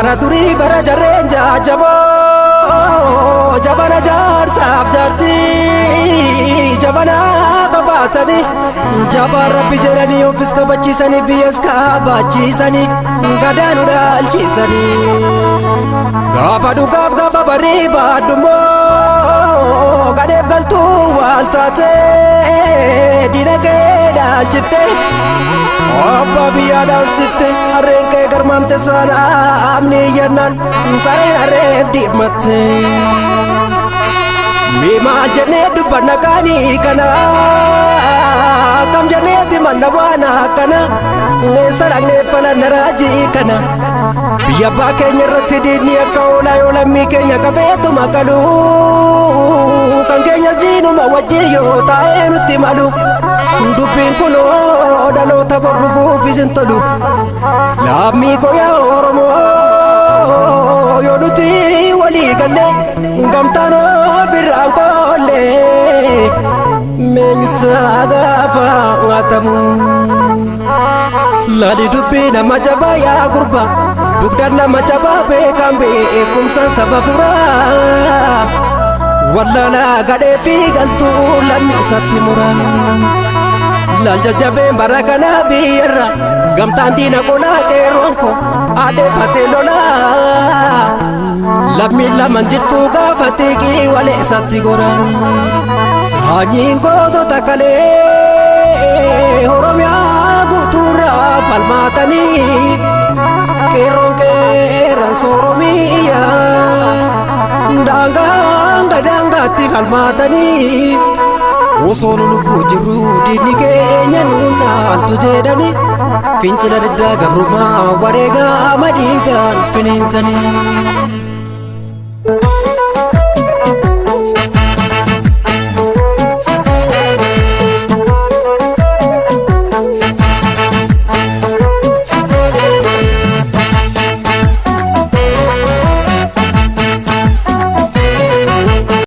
bara durii bara jarreen jaajaboo jabana jaarsaaf jaartii jabana qabaatanii jabaan rabbi jedhanii ofis kabachiisanii biyyas kaafachiisanii gadaan dhaalchiisanii gaafa dhugaaf gaafa barii baaddumoo gadeef galtuu waal taatee dinagee dhaalchiftee Abba biyya dansifte harreen kee garmaamte saanaamni yennaan sareen harreef diimatte miimaa jennee dubbanna qaanii kana akkam jenneeti manna waana akkana neessa dhaqnee falanna raajii kana biyya abbaa keenya irratti diinni akka oolaa yoo lammii keenya qabeetuma qaluu kan keenyas diinuma wajjin yoo taa'ee nutti malu dubbiin kunoo dhaloota borrufuufis hin tolu lammii koo yaa Oromoo yoo nuti walii galle gamtaan ofirraan qolle meenyutaa gaafa ngaatamu laali dubbii nama jabaa yaa gurba dugdaan nama jabaa beekan beekumsaan saba furaa wallala gadhee fi galtuu lammii isatti muraa laal jajjabeen bara kana biyyarra gamtaan diina qolaa qeerroon koo adeeffatee lolaa lammiin laman jirtuu gaafa xiiqii walee isatti gora saanyiin gootota kalee Oromiyaa guutuurraa falmaatanii qeerroon qeerransa Oromiyaa daangaan gadaangaatti falmaatanii osoon lubbuu jirru diinni keenya nuun dhaaltu jedhani fincila diddaa gabrummaa wareegaa madiigaan finiinsanii